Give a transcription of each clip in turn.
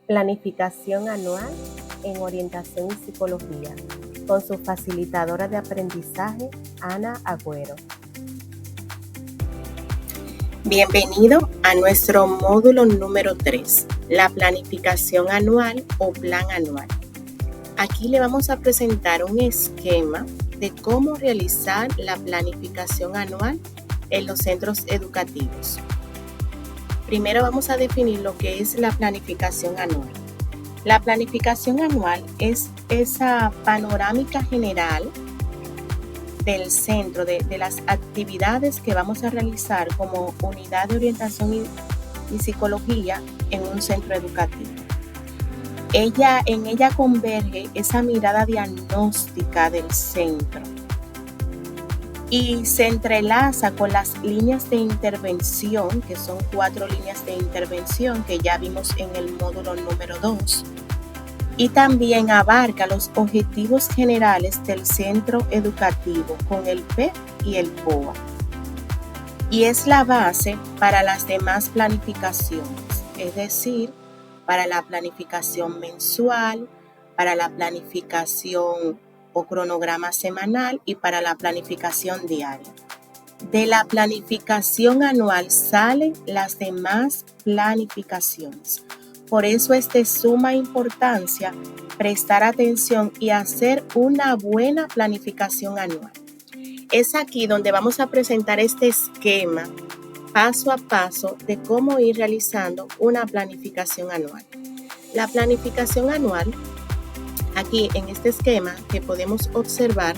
Planificación anual en orientación y psicología, con su facilitadora de aprendizaje, Ana Agüero. Bienvenido a nuestro módulo número 3, la planificación anual o plan anual. Aquí le vamos a presentar un esquema de cómo realizar la planificación anual en los centros educativos. Primero vamos a definir lo que es la planificación anual. La planificación anual es esa panorámica general del centro, de las actividades que vamos a realizar como unidad de orientación y psicología en un centro educativo. En ella converge esa mirada diagnóstica del centro y se entrelaza con las líneas de intervención, que son 4 líneas de intervención que ya vimos en el módulo número 2. Y también abarca los objetivos generales del centro educativo con el PEP y el POA. Y es la base para las demás planificaciones, es decir, para la planificación mensual, para la planificación o cronograma semanal y para la planificación diaria. De la planificación anual salen las demás planificaciones. Por eso es de suma importancia prestar atención y hacer una buena planificación anual. Es aquí donde vamos a presentar este esquema paso a paso de cómo ir realizando una planificación anual. La planificación anual, aquí en este esquema que podemos observar,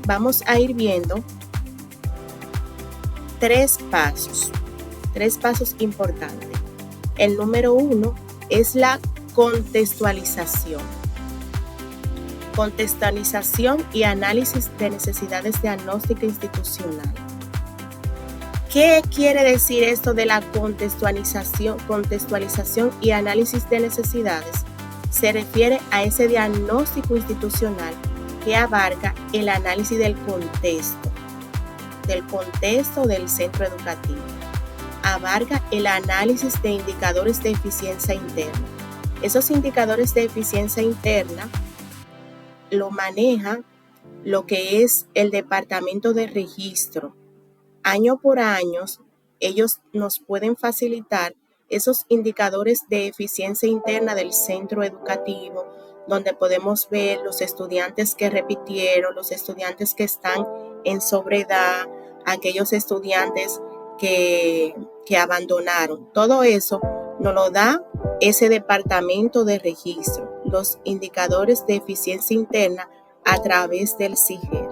vamos a ir viendo 3 pasos importantes. El número 1 es la contextualización. Contextualización y análisis de necesidades diagnóstica institucional. ¿Qué quiere decir esto de la contextualización y análisis de necesidades? Se refiere a ese diagnóstico institucional que abarca el análisis del contexto del centro educativo. Abarca el análisis de indicadores de eficiencia interna. Esos indicadores de eficiencia interna lo maneja lo que es el departamento de registro. Año por año, ellos nos pueden facilitar esos indicadores de eficiencia interna del centro educativo, donde podemos ver los estudiantes que repitieron, los estudiantes que están en sobredad, aquellos estudiantes que abandonaron. Todo eso nos lo da ese departamento de registro, los indicadores de eficiencia interna a través del CIGER.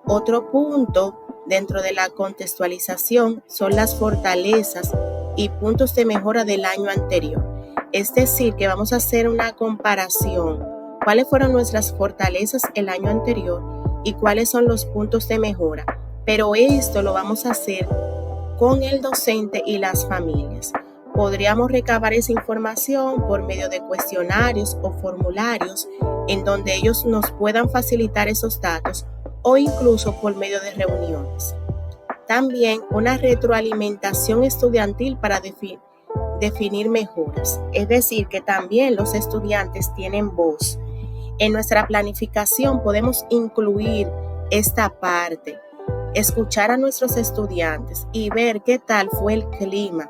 Otro punto dentro de la contextualización son las fortalezas y puntos de mejora del año anterior. Es decir, que vamos a hacer una comparación. ¿Cuáles fueron nuestras fortalezas el año anterior y cuáles son los puntos de mejora? Pero esto lo vamos a hacer con el docente y las familias. Podríamos recabar esa información por medio de cuestionarios o formularios en donde ellos nos puedan facilitar esos datos o incluso por medio de reuniones. También una retroalimentación estudiantil para definir mejoras. Es decir, que también los estudiantes tienen voz. En nuestra planificación podemos incluir esta parte, escuchar a nuestros estudiantes y ver qué tal fue el clima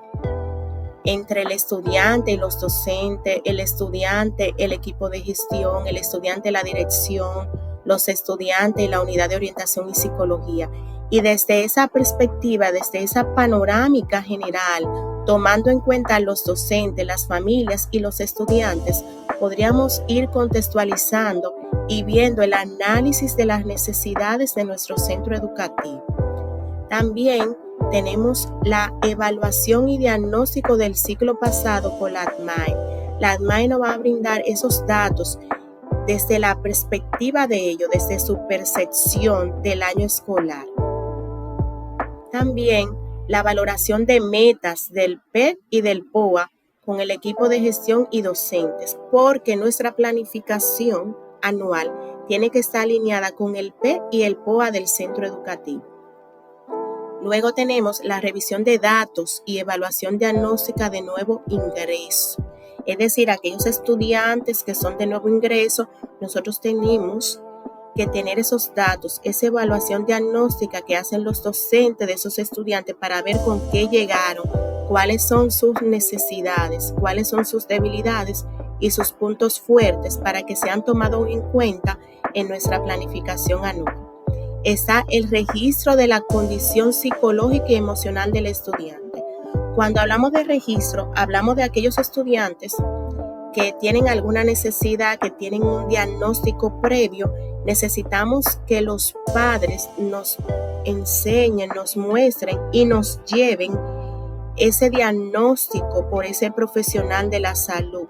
entre el estudiante y los docentes, el estudiante, el equipo de gestión, el estudiante, la dirección, los estudiantes y la unidad de orientación y psicología. Y desde esa perspectiva, desde esa panorámica general, tomando en cuenta los docentes, las familias y los estudiantes, podríamos ir contextualizando y viendo el análisis de las necesidades de nuestro centro educativo. También tenemos la evaluación y diagnóstico del ciclo pasado por la ADMAE. La ADMAE nos va a brindar esos datos desde la perspectiva de ellos, desde su percepción del año escolar. También la valoración de metas del PEP y del POA con el equipo de gestión y docentes, porque nuestra planificación anual tiene que estar alineada con el PEP y el POA del centro educativo. Luego tenemos la revisión de datos y evaluación diagnóstica de nuevo ingreso. Es decir, aquellos estudiantes que son de nuevo ingreso, nosotros tenemos que tener esos datos, esa evaluación diagnóstica que hacen los docentes de esos estudiantes para ver con qué llegaron, cuáles son sus necesidades, cuáles son sus debilidades y sus puntos fuertes para que sean tomados en cuenta en nuestra planificación anual. Está el registro de la condición psicológica y emocional del estudiante. Cuando hablamos de registro, hablamos de aquellos estudiantes que tienen alguna necesidad, que tienen un diagnóstico previo. Necesitamos que los padres nos enseñen, nos muestren y nos lleven ese diagnóstico por ese profesional de la salud,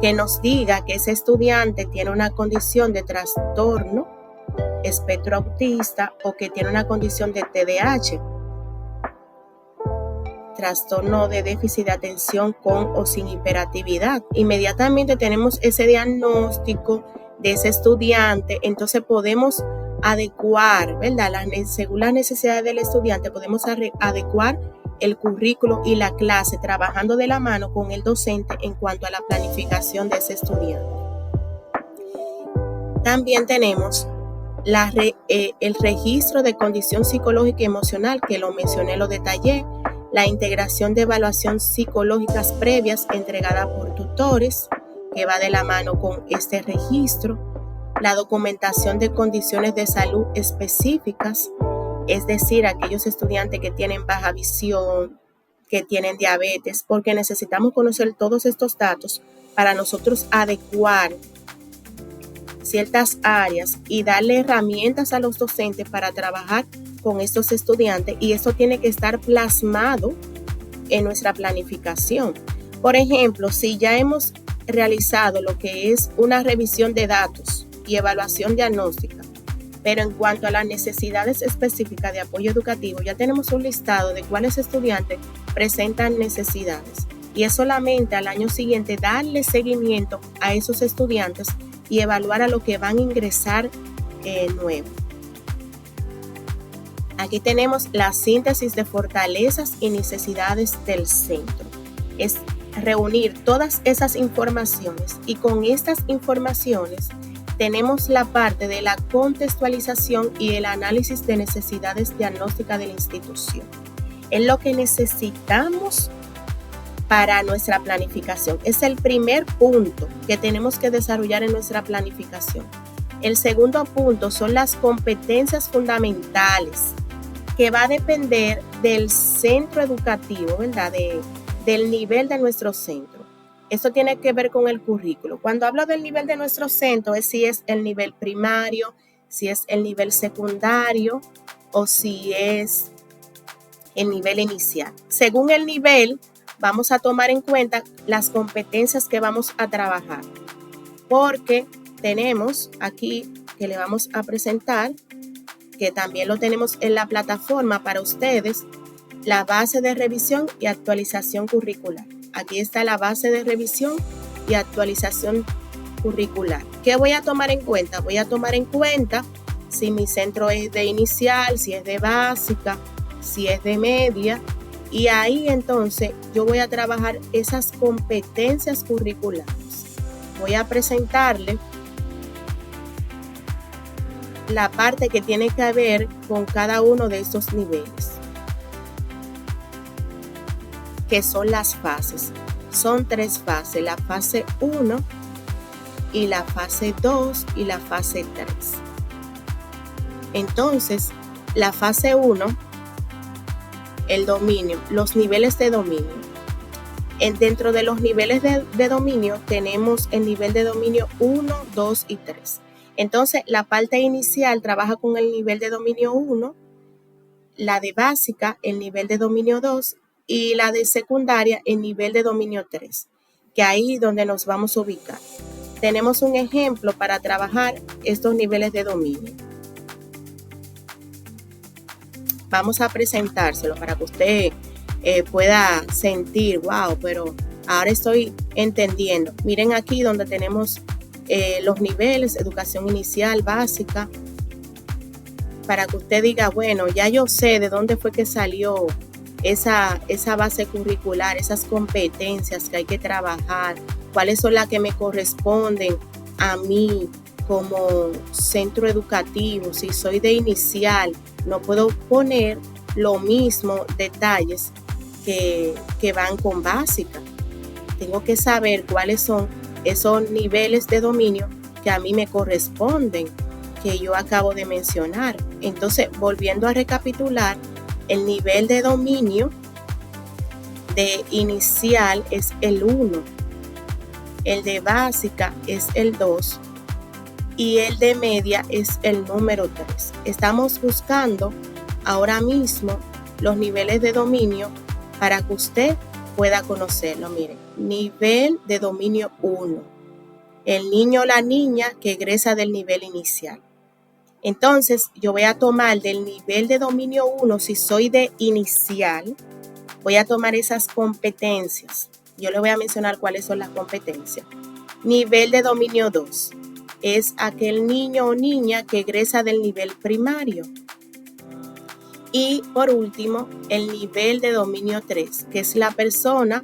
que nos diga que ese estudiante tiene una condición de trastorno espectro autista o que tiene una condición de TDAH, trastorno de déficit de atención con o sin hiperactividad. Inmediatamente tenemos ese diagnóstico de ese estudiante, entonces podemos adecuar, ¿verdad? Según las necesidades del estudiante, podemos adecuar el currículo y la clase trabajando de la mano con el docente en cuanto a la planificación de ese estudiante. También tenemos el registro de condición psicológica y emocional, que lo mencioné, lo detallé, la integración de evaluación psicológicas previas entregada por tutores, que va de la mano con este registro, la documentación de condiciones de salud específicas, es decir, aquellos estudiantes que tienen baja visión, que tienen diabetes, porque necesitamos conocer todos estos datos para nosotros adecuar ciertas áreas y darle herramientas a los docentes para trabajar con estos estudiantes, y eso tiene que estar plasmado en nuestra planificación. Por ejemplo, si ya hemos realizado lo que es una revisión de datos y evaluación diagnóstica, pero en cuanto a las necesidades específicas de apoyo educativo, ya tenemos un listado de cuáles estudiantes presentan necesidades, y es solamente al año siguiente darle seguimiento a esos estudiantes y evaluar a lo que van a ingresar nuevo. Aquí tenemos la síntesis de fortalezas y necesidades del centro. Es reunir todas esas informaciones, y con estas informaciones tenemos la parte de la contextualización y el análisis de necesidades diagnósticas de la institución. Es lo que necesitamos para nuestra planificación. Es el primer punto que tenemos que desarrollar en nuestra planificación. El segundo punto son las competencias fundamentales, que va a depender del centro educativo, ¿verdad? Del nivel de nuestro centro. Esto tiene que ver con el currículo. Cuando hablo del nivel de nuestro centro, es si es el nivel primario, si es el nivel secundario o si es el nivel inicial. Según el nivel, vamos a tomar en cuenta las competencias que vamos a trabajar, porque tenemos aquí que le vamos a presentar, que también lo tenemos en la plataforma para ustedes, la base de revisión y actualización curricular. Aquí está la base de revisión y actualización curricular. ¿Qué voy a tomar en cuenta? Voy a tomar en cuenta si mi centro es de inicial, si es de básica, si es de media, y ahí entonces yo voy a trabajar esas competencias curriculares. Voy a presentarle la parte que tiene que ver con cada uno de estos niveles, que son las fases. Son 3 fases, la fase 1 y la fase 2 y la fase 3. Entonces, la fase 1, el dominio, los niveles de dominio. Dentro de los niveles de dominio tenemos el nivel de dominio 1, 2 y 3. Entonces, la parte inicial trabaja con el nivel de dominio 1, la de básica, el nivel de dominio 2, y la de secundaria, el nivel de dominio 3, que ahí es donde nos vamos a ubicar. Tenemos un ejemplo para trabajar estos niveles de dominio. Vamos a presentárselo para que usted pueda sentir, wow, pero ahora estoy entendiendo. Miren aquí donde tenemos los niveles: educación inicial, básica, para que usted diga, bueno, ya yo sé de dónde fue que salió esa base curricular, esas competencias que hay que trabajar, cuáles son las que me corresponden a mí como centro educativo. Si soy de inicial, no puedo poner lo mismo detalles que van con básica. Tengo que saber cuáles son esos niveles de dominio que a mí me corresponden, que yo acabo de mencionar. Entonces, volviendo a recapitular, el nivel de dominio de inicial es el 1, el de básica es el 2 y el de media es el número 3. Estamos buscando ahora mismo los niveles de dominio para que usted pueda conocerlo. Miren, nivel de dominio 1, el niño o la niña que egresa del nivel inicial. Entonces, yo voy a tomar del nivel de dominio 1, si soy de inicial, voy a tomar esas competencias. Yo le voy a mencionar cuáles son las competencias. Nivel de dominio 2 es aquel niño o niña que egresa del nivel primario. Y por último, el nivel de dominio 3, que es la persona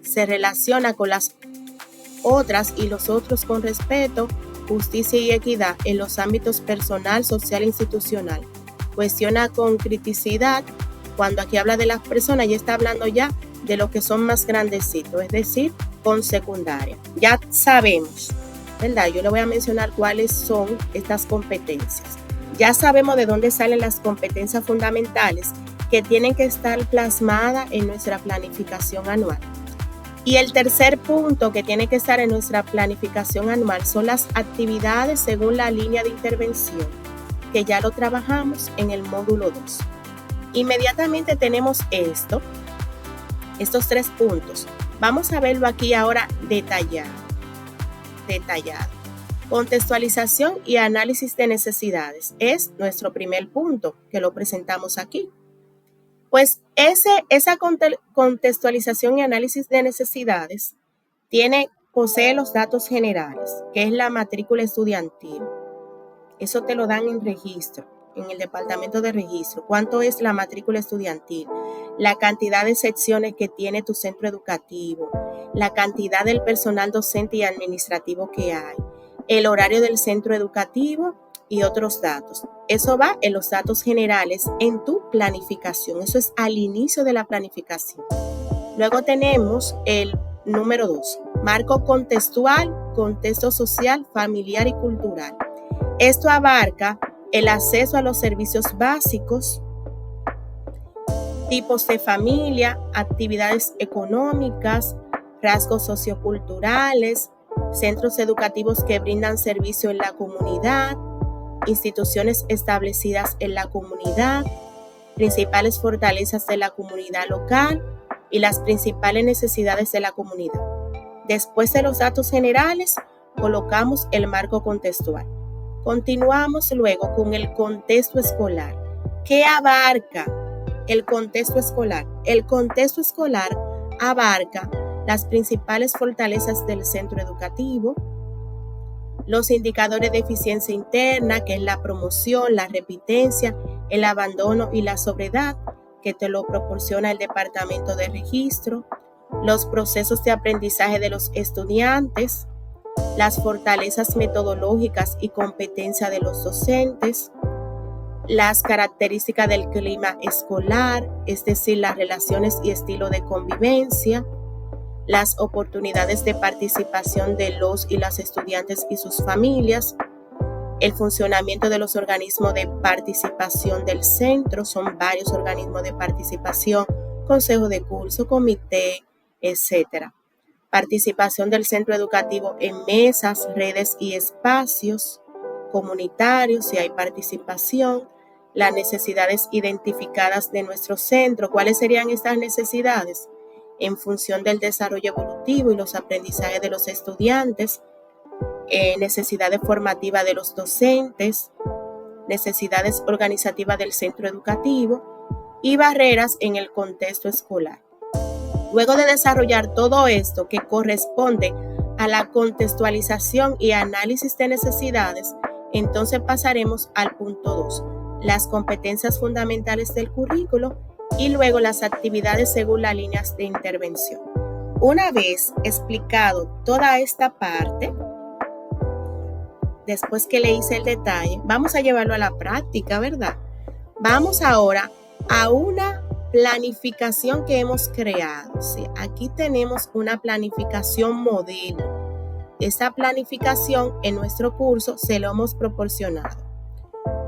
se relaciona con las otras y los otros con respeto, justicia y equidad en los ámbitos personal, social e institucional. Cuestiona con criticidad. Cuando aquí habla de las personas, ya está hablando ya de los que son más grandecitos, es decir, con secundaria. Ya sabemos, ¿verdad? Yo le voy a mencionar cuáles son estas competencias. Ya sabemos de dónde salen las competencias fundamentales que tienen que estar plasmadas en nuestra planificación anual. Y el tercer punto que tiene que estar en nuestra planificación anual son las actividades según la línea de intervención, que ya lo trabajamos en el módulo 2. Inmediatamente tenemos estos 3 puntos. Vamos a verlo aquí ahora detallado. Contextualización y análisis de necesidades es nuestro primer punto, que lo presentamos aquí. Pues esa contextualización y análisis de necesidades posee los datos generales, que es la matrícula estudiantil. Eso te lo dan en registro, en el departamento de registro. ¿Cuánto es la matrícula estudiantil? La cantidad de secciones que tiene tu centro educativo, la cantidad del personal docente y administrativo que hay, el horario del centro educativo y otros datos. Eso va en los datos generales en tu planificación. Eso es al inicio de la planificación. Luego tenemos el número 2, marco contextual, contexto social, familiar y cultural. Esto abarca el acceso a los servicios básicos, tipos de familia, actividades económicas, rasgos socioculturales, centros educativos que brindan servicio en la comunidad, instituciones establecidas en la comunidad, principales fortalezas de la comunidad local y las principales necesidades de la comunidad. Después de los datos generales, colocamos el marco contextual. Continuamos luego con el contexto escolar. ¿Qué abarca el contexto escolar? El contexto escolar abarca las principales fortalezas del centro educativo, los indicadores de eficiencia interna, que es la promoción, la repitencia, el abandono y la sobriedad, que te lo proporciona el departamento de registro, los procesos de aprendizaje de los estudiantes, las fortalezas metodológicas y competencia de los docentes, las características del clima escolar, es decir, las relaciones y estilo de convivencia, las oportunidades de participación de los y las estudiantes y sus familias, el funcionamiento de los organismos de participación del centro, son varios organismos de participación, consejo de curso, comité, etc. Participación del centro educativo en mesas, redes y espacios comunitarios, si hay participación, las necesidades identificadas de nuestro centro. ¿Cuáles serían estas necesidades? En función del desarrollo evolutivo y los aprendizajes de los estudiantes, necesidades formativas de los docentes, necesidades organizativas del centro educativo y barreras en el contexto escolar. Luego de desarrollar todo esto que corresponde a la contextualización y análisis de necesidades, entonces pasaremos al punto 2, las competencias fundamentales del currículo y luego las actividades según las líneas de intervención. Una vez explicado toda esta parte, después que le hice el detalle, vamos a llevarlo a la práctica, ¿verdad? Vamos ahora a una planificación que hemos creado. ¿Sí? Aquí tenemos una planificación modelo. Esta planificación en nuestro curso se lo hemos proporcionado.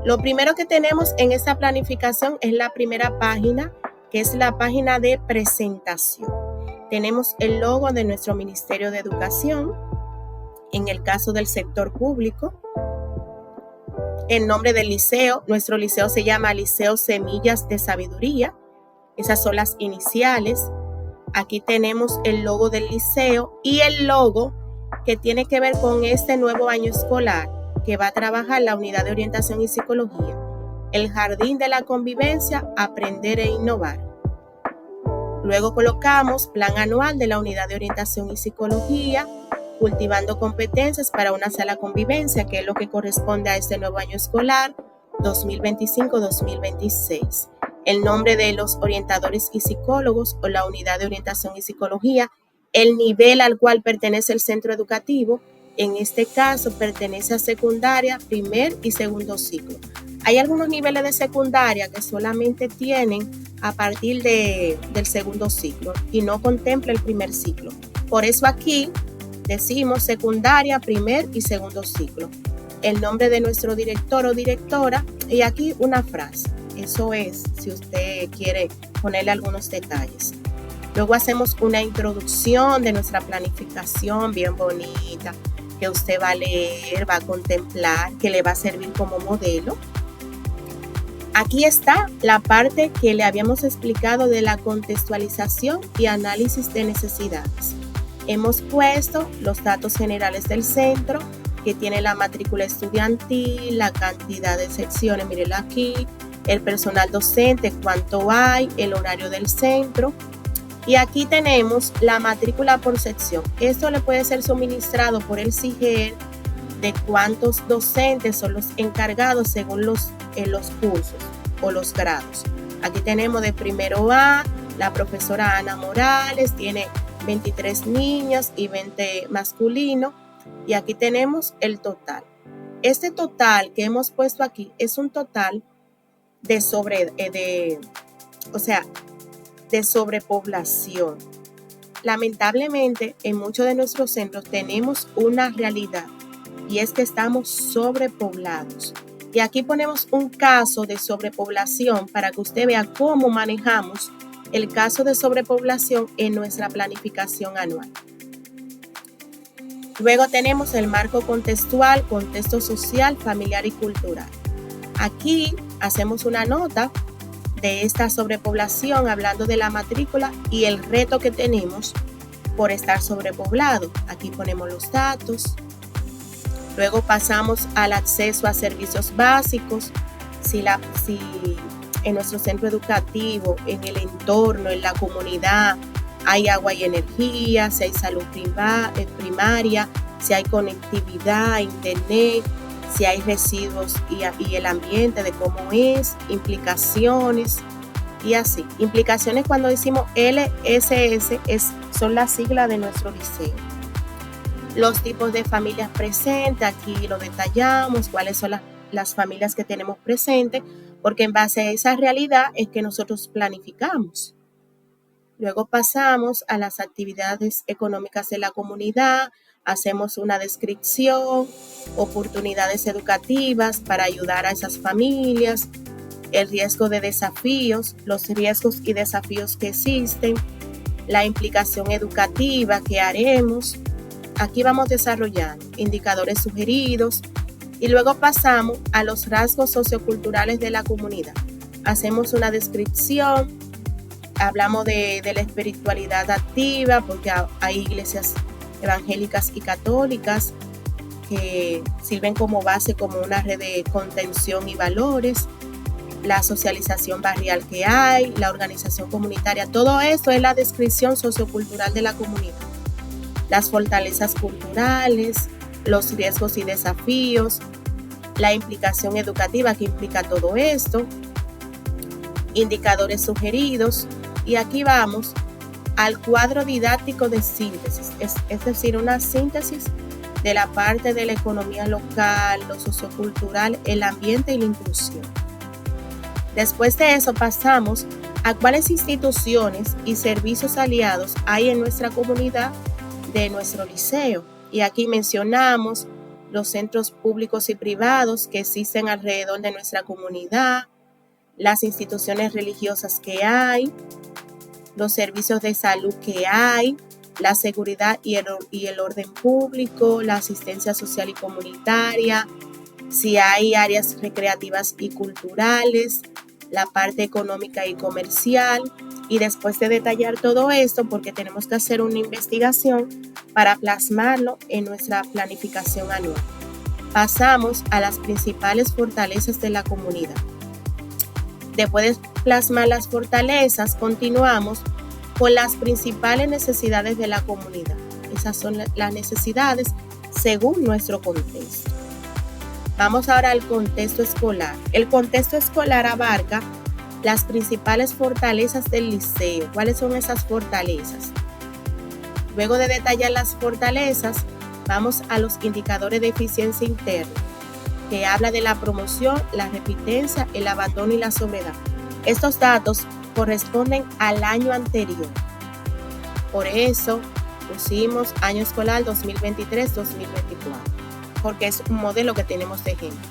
Lo primero que tenemos en esta planificación es la primera página, que es la página de presentación. Tenemos el logo de nuestro Ministerio de Educación, en el caso del sector público, el nombre del liceo. Nuestro liceo se llama Liceo Semillas de Sabiduría. Esas son las iniciales. Aquí tenemos el logo del liceo y el logo que tiene que ver con este nuevo año escolar que va a trabajar la Unidad de Orientación y Psicología, el Jardín de la Convivencia, Aprender e Innovar. Luego colocamos Plan Anual de la Unidad de Orientación y Psicología, Cultivando Competencias para una Sala Convivencia, que es lo que corresponde a este nuevo año escolar 2025-2026. El nombre de los orientadores y psicólogos o la Unidad de Orientación y Psicología, el nivel al cual pertenece el centro educativo. En este caso pertenece a secundaria, primer y segundo ciclo. Hay algunos niveles de secundaria que solamente tienen a partir del segundo ciclo y no contempla el primer ciclo. Por eso aquí decimos secundaria, primer y segundo ciclo. El nombre de nuestro director o directora y aquí una frase. Eso es, si usted quiere ponerle algunos detalles. Luego hacemos una introducción de nuestra planificación bien bonita, que usted va a leer, va a contemplar, que le va a servir como modelo. Aquí está la parte que le habíamos explicado de la contextualización y análisis de necesidades. Hemos puesto los datos generales del centro, que tiene la matrícula estudiantil, la cantidad de secciones, mírenlo aquí, el personal docente, cuánto hay, el horario del centro. Y aquí tenemos la matrícula por sección. Esto le puede ser suministrado por el CIGER de cuántos docentes son los encargados según los cursos o los grados. Aquí tenemos de primero A, la profesora Ana Morales, tiene 23 niñas y 20 masculinos. Y aquí tenemos el total. Este total que hemos puesto aquí es un total de sobrepoblación. Lamentablemente, en muchos de nuestros centros tenemos una realidad y es que estamos sobrepoblados. Y aquí ponemos un caso de sobrepoblación para que usted vea cómo manejamos el caso de sobrepoblación en nuestra planificación anual. Luego tenemos el marco contextual, contexto social, familiar y cultural. Aquí hacemos una nota de esta sobrepoblación, hablando de la matrícula y el reto que tenemos por estar sobrepoblado. Aquí ponemos los datos. Luego pasamos al acceso a servicios básicos. Si en nuestro centro educativo, en el entorno, en la comunidad, hay agua y energía, si hay salud primaria, si hay conectividad, internet, si hay residuos y el ambiente de cómo es, implicaciones y así. Implicaciones cuando decimos LSS son las siglas de nuestro liceo. Los tipos de familias presentes, aquí lo detallamos, cuáles son las familias que tenemos presentes, porque en base a esa realidad es que nosotros planificamos. Luego pasamos a las actividades económicas de la comunidad, hacemos una descripción, oportunidades educativas para ayudar a esas familias, el riesgo de desafíos, los riesgos y desafíos que existen, la implicación educativa que haremos. Aquí vamos desarrollando indicadores sugeridos y luego pasamos a los rasgos socioculturales de la comunidad. Hacemos una descripción, hablamos de la espiritualidad activa porque hay iglesias evangélicas y católicas que sirven como base, como una red de contención y valores, la socialización barrial que hay, la organización comunitaria. Todo esto es la descripción sociocultural de la comunidad. Las fortalezas culturales, los riesgos y desafíos, la implicación educativa que implica todo esto, indicadores sugeridos, y aquí vamos al cuadro didáctico de síntesis, es decir, una síntesis de la parte de la economía local, lo sociocultural, el ambiente y la inclusión. Después de eso pasamos a cuáles instituciones y servicios aliados hay en nuestra comunidad de nuestro liceo. Y aquí mencionamos los centros públicos y privados que existen alrededor de nuestra comunidad, las instituciones religiosas que hay, los servicios de salud que hay, la seguridad y el orden público, la asistencia social y comunitaria, si hay áreas recreativas y culturales, la parte económica y comercial. Y después de detallar todo esto, porque tenemos que hacer una investigación para plasmarlo en nuestra planificación anual, pasamos a las principales fortalezas de la comunidad. Después de plasmar las fortalezas, continuamos con las principales necesidades de la comunidad. Esas son las necesidades según nuestro contexto. Vamos ahora al contexto escolar. El contexto escolar abarca las principales fortalezas del liceo. ¿Cuáles son esas fortalezas? Luego de detallar las fortalezas, vamos a los indicadores de eficiencia interna, que habla de la promoción, la repitencia, el abandono y la sobriedad. Estos datos corresponden al año anterior. Por eso pusimos año escolar 2023-2024, porque es un modelo que tenemos de ejemplo.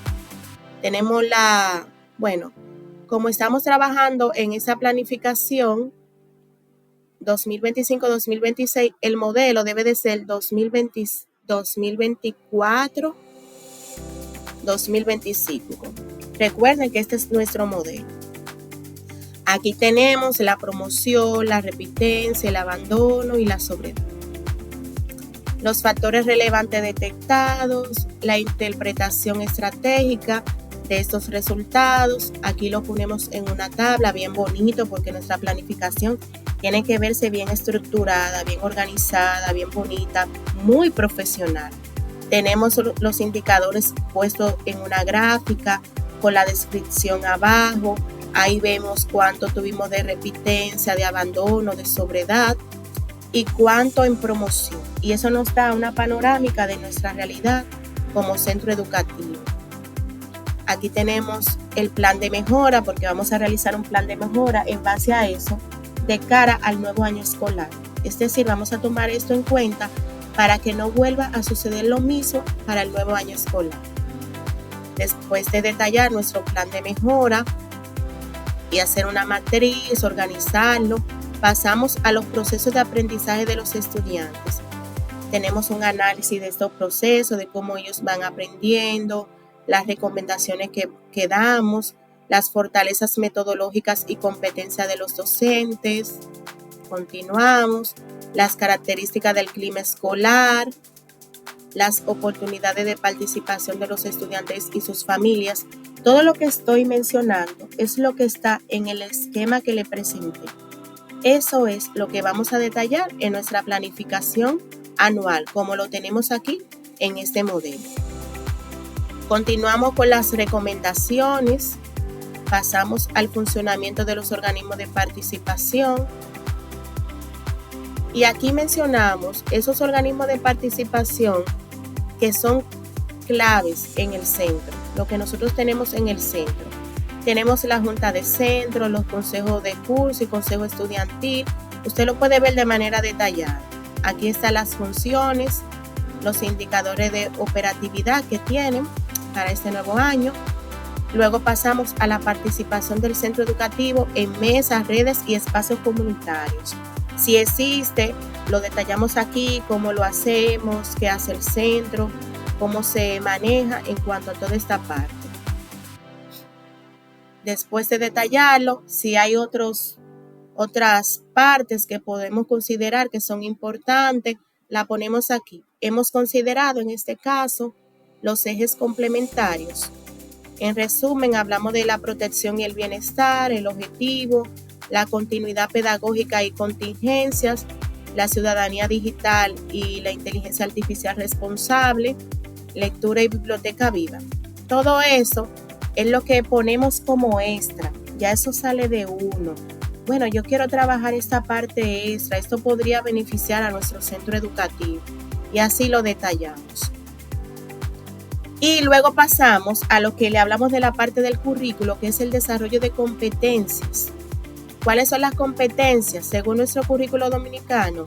Tenemos como estamos trabajando en esa planificación 2025-2026, el modelo debe de ser 2024-2025. Recuerden que este es nuestro modelo. Aquí tenemos la promoción, la repitencia, el abandono y la sobriedad. Los factores relevantes detectados, la interpretación estratégica de estos resultados. Aquí lo ponemos en una tabla bien bonito porque nuestra planificación tiene que verse bien estructurada, bien organizada, bien bonita, muy profesional. Tenemos los indicadores puestos en una gráfica con la descripción abajo. Ahí vemos cuánto tuvimos de repitencia, de abandono, de sobriedad y cuánto en promoción. Y eso nos da una panorámica de nuestra realidad como centro educativo. Aquí tenemos el plan de mejora, porque vamos a realizar un plan de mejora en base a eso de cara al nuevo año escolar. Es decir, vamos a tomar esto en cuenta para que no vuelva a suceder lo mismo para el nuevo año escolar. Después de detallar nuestro plan de mejora y hacer una matriz, organizarlo, pasamos a los procesos de aprendizaje de los estudiantes. Tenemos un análisis de estos procesos, de cómo ellos van aprendiendo, las recomendaciones que damos, las fortalezas metodológicas y competencias de los docentes. Continuamos, las características del clima escolar, las oportunidades de participación de los estudiantes y sus familias. Todo lo que estoy mencionando es lo que está en el esquema que le presenté. Eso es lo que vamos a detallar en nuestra planificación anual, como lo tenemos aquí en este modelo. Continuamos con las recomendaciones. Pasamos al funcionamiento de los organismos de participación. Y aquí mencionamos esos organismos de participación que son claves en el centro, lo que nosotros tenemos en el centro. Tenemos la junta de centro, los consejos de curso y consejo estudiantil. Usted lo puede ver de manera detallada. Aquí están las funciones, los indicadores de operatividad que tienen para este nuevo año. Luego pasamos a la participación del centro educativo en mesas, redes y espacios comunitarios. Si existe, lo detallamos aquí, cómo lo hacemos, qué hace el centro, cómo se maneja en cuanto a toda esta parte. Después de detallarlo, si hay otras partes que podemos considerar que son importantes, la ponemos aquí. Hemos considerado en este caso los ejes complementarios. En resumen, hablamos de la protección y el bienestar, el objetivo, la continuidad pedagógica y contingencias, la ciudadanía digital y la inteligencia artificial responsable, lectura y biblioteca viva. todo eso es lo que ponemos como extra. Ya eso sale de uno. Bueno, yo quiero trabajar esta parte extra. Esto podría beneficiar a nuestro centro educativo. Y así lo detallamos. Y luego pasamos a lo que le hablamos de la parte del currículo, que es el desarrollo de competencias. ¿Cuáles son las competencias? Según nuestro currículo dominicano,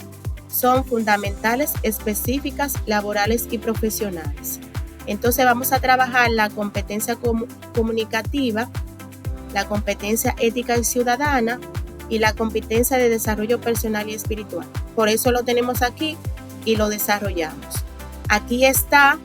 son fundamentales, específicas, laborales y profesionales. Entonces vamos a trabajar la competencia comunicativa, la competencia ética y ciudadana y la competencia de desarrollo personal y espiritual. Por eso lo tenemos aquí y lo desarrollamos. Aquí está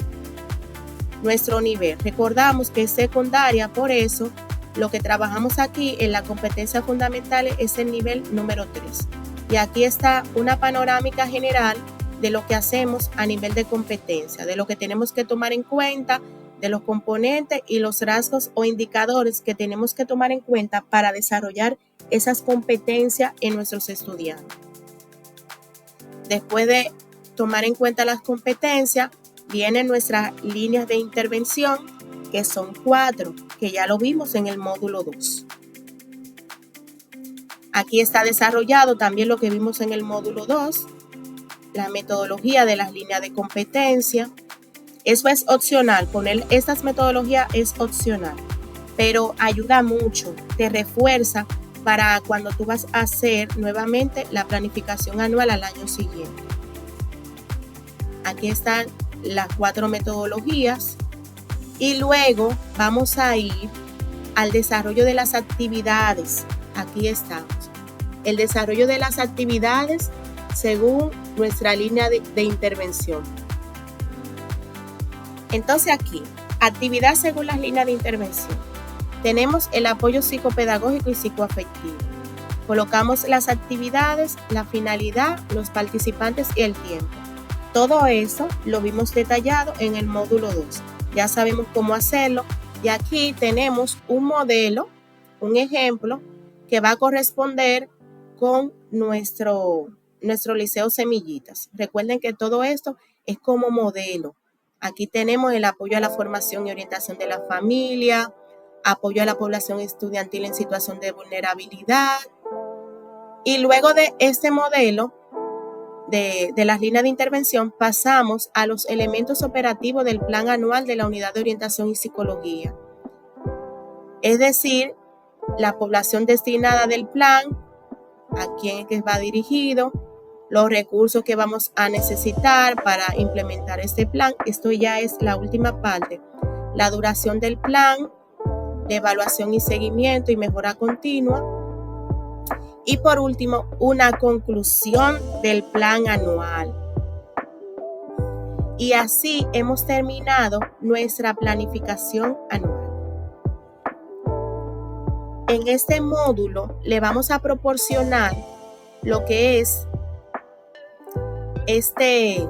nuestro nivel. Recordamos que es secundaria, por eso lo que trabajamos aquí en la competencia fundamental es el nivel número 3. Y aquí está una panorámica general de lo que hacemos a nivel de competencia, de lo que tenemos que tomar en cuenta, de los componentes y los rasgos o indicadores que tenemos que tomar en cuenta para desarrollar esas competencias en nuestros estudiantes. Después de tomar en cuenta las competencias, vienen nuestras líneas de intervención, que son 4, que ya lo vimos en el módulo 2. Aquí está desarrollado también lo que vimos en el módulo 2, la metodología de las líneas de competencia. Eso es opcional, poner estas metodologías es opcional, pero ayuda mucho, te refuerza para cuando tú vas a hacer nuevamente la planificación anual al año siguiente. Aquí están las 4 metodologías y luego vamos a ir al desarrollo de las actividades. Aquí estamos. El desarrollo de las actividades según nuestra línea de intervención. Entonces aquí, actividad según las líneas de intervención. Tenemos el apoyo psicopedagógico y psicoafectivo. Colocamos las actividades, la finalidad, los participantes y el tiempo. Todo eso lo vimos detallado en el módulo 2. Ya sabemos cómo hacerlo. Y aquí tenemos un modelo, un ejemplo, que va a corresponder con nuestro liceo Semillitas. Recuerden que todo esto es como modelo. Aquí tenemos el apoyo a la formación y orientación de la familia, apoyo a la población estudiantil en situación de vulnerabilidad. Y luego de este modelo de las líneas de intervención, pasamos a los elementos operativos del plan anual de la Unidad de Orientación y Psicología. Es decir, la población destinada del plan, a quién es que va dirigido, los recursos que vamos a necesitar para implementar este plan. Esto ya es la última parte. La duración del plan, de evaluación y seguimiento y mejora continua. Y por último, una conclusión del plan anual. Y así hemos terminado nuestra planificación anual. En este módulo le vamos a proporcionar lo que es este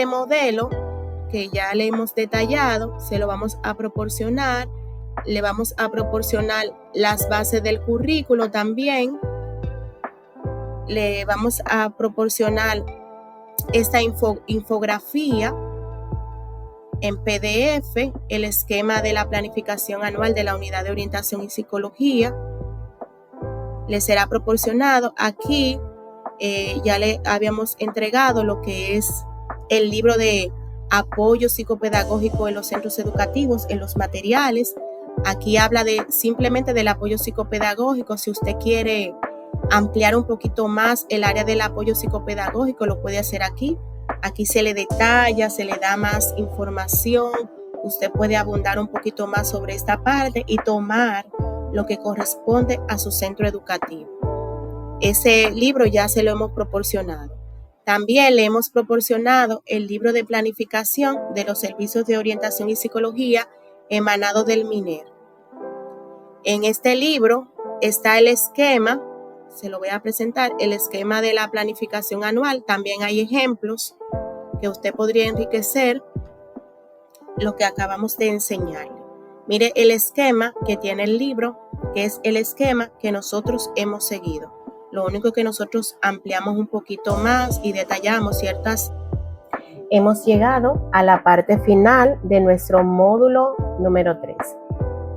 modelo que ya le hemos detallado. Se lo vamos a proporcionar. Le vamos a proporcionar las bases del currículo también. Le vamos a proporcionar esta infografía en PDF, el esquema de la planificación anual de la Unidad de Orientación y Psicología. Le será proporcionado. Aquí ya le habíamos entregado lo que es el libro de apoyo psicopedagógico en los centros educativos, en los materiales. Aquí habla simplemente del apoyo psicopedagógico. Si usted quiere ampliar un poquito más el área del apoyo psicopedagógico, lo puede hacer aquí. Aquí se le detalla, se le da más información. Usted puede abundar un poquito más sobre esta parte y tomar lo que corresponde a su centro educativo. Ese libro ya se lo hemos proporcionado. También le hemos proporcionado el libro de planificación de los servicios de orientación y psicología emanado del MINER. En este libro está el esquema, se lo voy a presentar, el esquema de la planificación anual. También hay ejemplos que usted podría enriquecer lo que acabamos de enseñarle. Mire el esquema que tiene el libro, que es el esquema que nosotros hemos seguido. Lo único que nosotros ampliamos un poquito más y detallamos ciertas Hemos llegado a la parte final de nuestro módulo número 3.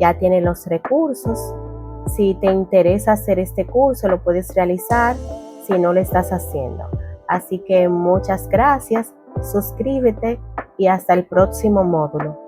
Ya tienes los recursos. Si te interesa hacer este curso, lo puedes realizar si no lo estás haciendo. Así que muchas gracias, suscríbete y hasta el próximo módulo.